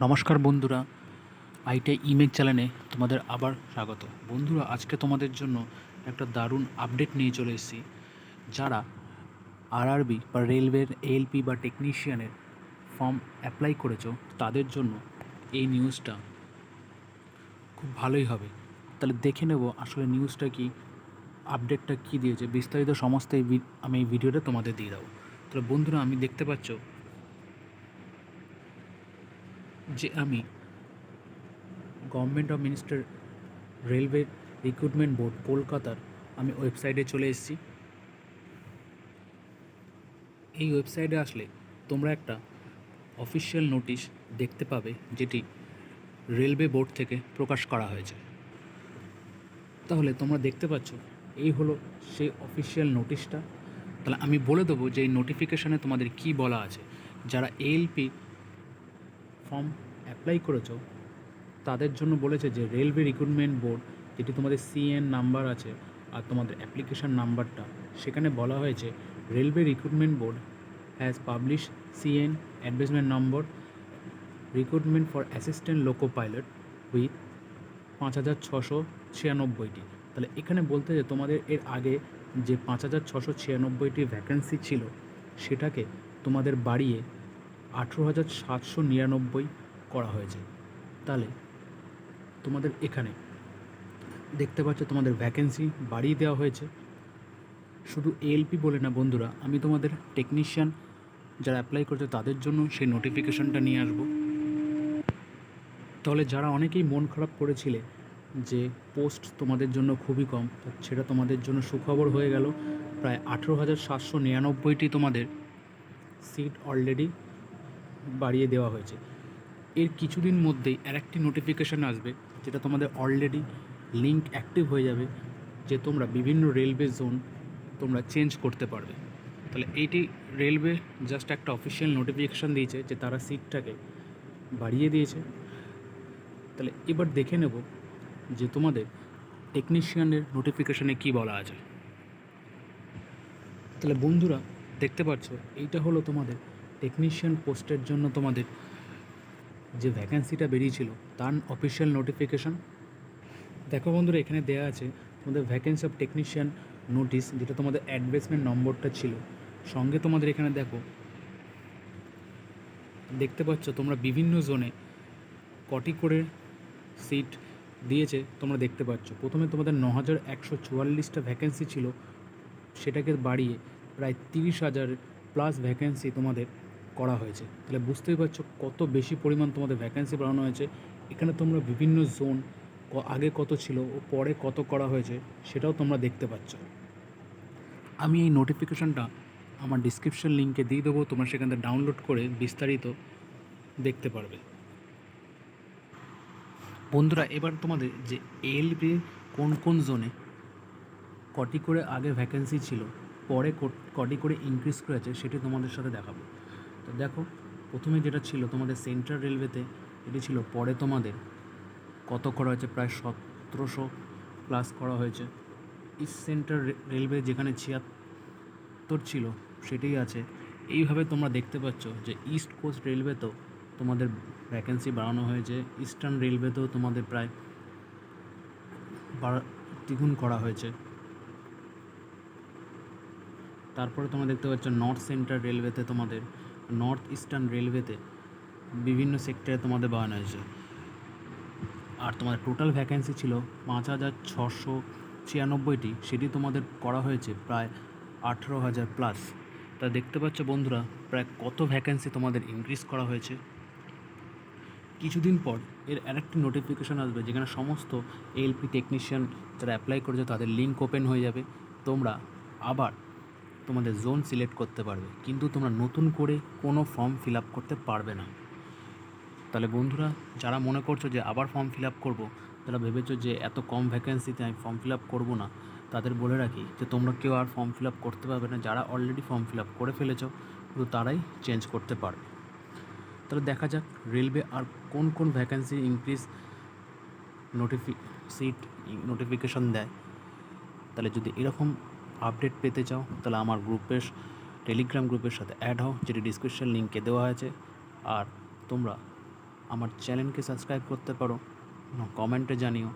নমস্কার বন্ধুরা, ITI image চ্যানেলে তোমাদের আবার স্বাগত। বন্ধুরা, আজকে তোমাদের জন্য একটা দারুণ আপডেট নিয়ে চলে এসেছি। যারা আরআরবি বা রেলওয়ের এএলপি বা টেকনিশিয়ানের ফর্ম অ্যাপ্লাই করেছো তাদের জন্য এই নিউজটা খুব ভালোই হবে। তাহলে দেখে নেব আসলে নিউজটা কি, আপডেটটা কী দিয়েছে, বিস্তারিত সমস্ত আমি এই ভিডিওটা তোমাদের দিয়ে দেবো। তাহলে বন্ধুরা, আমি দেখতে পাচ্ছ যে আমি government of minister railway recruitment board কলকাতার আমি ওয়েবসাইটে চলে এসেছি। এই ওয়েবসাইটে আসলে তোমরা একটা অফিসিয়াল নোটিশ দেখতে পাবে, যেটি রেলওয়ে বোর্ড থেকে প্রকাশ করা হয়েছে। তাহলে তোমরা দেখতে পাচ্ছ এই হলো সেই অফিসিয়াল নোটিশটা। তাহলে আমি বলে দেবো যে এই নোটিফিকেশানে তোমাদের কি বলা আছে। যারা এএলপি ফর্ম অ্যাপ্লাই করেছো তাদের জন্য বলেছে যে রেলওয়ে রিক্রুটমেন্ট বোর্ড, যেটি তোমাদের সিএন নাম্বার আছে আর তোমাদের অ্যাপ্লিকেশান নাম্বারটা, সেখানে বলা হয়েছে railway recruitment board has publish CEN advertisement number recruitment for assistant loco pilot with 5696টি। তাহলে এখানে বলতে যে তোমাদের এর আগে যে 5696টি ভ্যাকেন্সি ছিল সেটাকে তোমাদের বাড়িয়ে 18,799 করা হয়েছে। তাহলে তোমাদের এখানে দেখতে পাচ্ছ তোমাদের ভ্যাকেন্সি বাড়িয়ে দেওয়া হয়েছে। শুধু এএলপি বলে না বন্ধুরা, আমি তোমাদের টেকনিশিয়ান যারা অ্যাপ্লাই করছে তাদের জন্য সেই নোটিফিকেশানটা নিয়ে আসবো। তাহলে যারা অনেকেই মন খারাপ করেছিলে যে পোস্ট তোমাদের জন্য খুবই কম, সেটা তোমাদের জন্য সুখবর হয়ে গেল। প্রায় 18,799টি তোমাদের সিট অলরেডি বাড়িয়ে দেওয়া হয়েছে। এর কিছুদিন মধ্যেই আরেকটি নোটিফিকেশান আসবে, যেটা তোমাদের অলরেডি লিঙ্ক অ্যাক্টিভ হয়ে যাবে, যে তোমরা বিভিন্ন রেলওয়ে জোন তোমরা চেঞ্জ করতে পারবে। তাহলে এইটি রেলওয়ে জাস্ট একটা অফিসিয়াল নোটিফিকেশান দিয়েছে যে তারা সিটটাকে বাড়িয়ে দিয়েছে। তাহলে এবার দেখে নেব যে তোমাদের টেকনিশিয়ানের নোটিফিকেশানে কী বলা আছে। তাহলে বন্ধুরা দেখতে পাচ্ছ এইটা হলো তোমাদের টেকনিশিয়ান পোস্টের জন্য তোমাদের যে ভ্যাকেন্সিটা বেরিয়েছিল তার অফিসিয়াল নোটিফিকেশান। দেখো বন্ধুরা, এখানে দেওয়া আছে তোমাদের ভ্যাকেন্সি অফ টেকনিশিয়ান নোটিশ, যেটা তোমাদের অ্যাডভার্টাইজমেন্ট নম্বরটা ছিল। সঙ্গে তোমাদের এখানে দেখতে পাচ্ছ তোমরা বিভিন্ন জোনে কটি করে সিট দিয়েছে তোমরা দেখতে পাচ্ছ। প্রথমে তোমাদের 9,144টা ভ্যাকেন্সি ছিল, সেটাকে বাড়িয়ে প্রায় 30,000 প্লাস ভ্যাকেন্সি তোমাদের করা হয়েছে। তাহলে বুঝতেই পারছো কত বেশি পরিমাণ তোমাদের ভ্যাকেন্সি বাড়ানো হয়েছে। এখানে তোমরা বিভিন্ন জোন আগে কত ছিল ও পরে কত করা হয়েছে সেটাও তোমরা দেখতে পাচ্ছ। আমি এই নোটিফিকেশানটা আমার ডিসক্রিপশন লিঙ্কে দিয়ে দেবো, তোমরা সেখান থেকে ডাউনলোড করে বিস্তারিত দেখতে পারবে। বন্ধুরা, এবার তোমাদের যে এএলপি কোন কোন জোনে কটি করে আগে ভ্যাকেন্সি ছিল, পরে কটি করে ইনক্রিজ করেছে সেটি তোমাদের সাথে দেখাবো। তো দেখো, প্রথমে যেটা ছিল তোমাদের সেন্ট্রাল রেলওয়েতে, এটি ছিল, পরে তোমাদের কত করা হয়েছে, প্রায় 1700 প্লাস করা হয়েছে। ইস্ট সেন্ট্রাল রেলওয়ে যেখানে 76 ছিল সেটাই আছে। এইভাবে তোমরা দেখতে পাচ্ছ যে ইস্ট কোস্ট রেলওয়েতেও তোমাদের ভ্যাকেন্সি বাড়ানো হয়েছে। ইস্টার্ন রেলওয়েতেও তোমাদের প্রায় দ্বিগুণ করা হয়েছে। তারপরে তোমরা দেখতে পাচ্ছ নর্থ সেন্ট্রাল রেলওয়েতে, তোমাদের নর্থ ইস্টার্ন রেলওয়েতে বিভিন্ন সেক্টরে তোমাদের বাড়ানো হয়েছে। আর তোমাদের টোটাল ভ্যাকেন্সি ছিল 5,696টি, সেটি তোমাদের করা হয়েছে প্রায় 18,000 প্লাস। তা দেখতে পাচ্ছ বন্ধুরা প্রায় কত ভ্যাকেন্সি তোমাদের ইনক্রিজ করা হয়েছে। কিছুদিন পর এর আরেকটি নোটিফিকেশান আসবে, যেখানে সমস্ত এএলপি টেকনিশিয়ান যারা অ্যাপ্লাই করেছে তাদের লিঙ্ক ওপেন হয়ে যাবে। তোমরা আবার তোমাদের জোন সিলেক্ট করতে পারবে, কিন্তু তোমরা নতুন করে কোনো ফর্ম ফিল আপ করতে পারবে না। তাহলে বন্ধুরা, যারা মনে করছো যে আবার ফর্ম ফিল আপ করবো, যারা ভেবেছো যে এত কম ভ্যাকেন্সিতে আমি ফর্ম ফিল আপ করবো না, তাদের বলে রাখি যে তোমরা কেউ আর ফর্ম ফিল আপ করতে পারবে না। যারা অলরেডি ফর্ম ফিল আপ করে ফেলেছো শুধু তারাই চেঞ্জ করতে পারবে। তাহলে দেখা যাক রেলওয়ে আর কোন কোন ভ্যাকেন্সি ইনক্রিজ সিট নোটিফিকেশান দেয়। তাহলে যদি এরকম আপডেট পেতে চাও তাহলে আমার টেলিগ্রাম গ্রুপের সাথে অ্যাড হও, যেটি ডিসক্রিপশন লিঙ্কে দেওয়া আছে। আর তোমরা আমার চ্যানেলকে সাবস্ক্রাইব করতে পারো, কমেন্টে জানিও,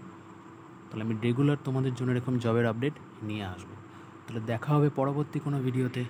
তাহলে আমি রেগুলার তোমাদের জন্য এরকম জবের আপডেট নিয়ে আসবো। তাহলে দেখা হবে পরবর্তী কোনো ভিডিওতে।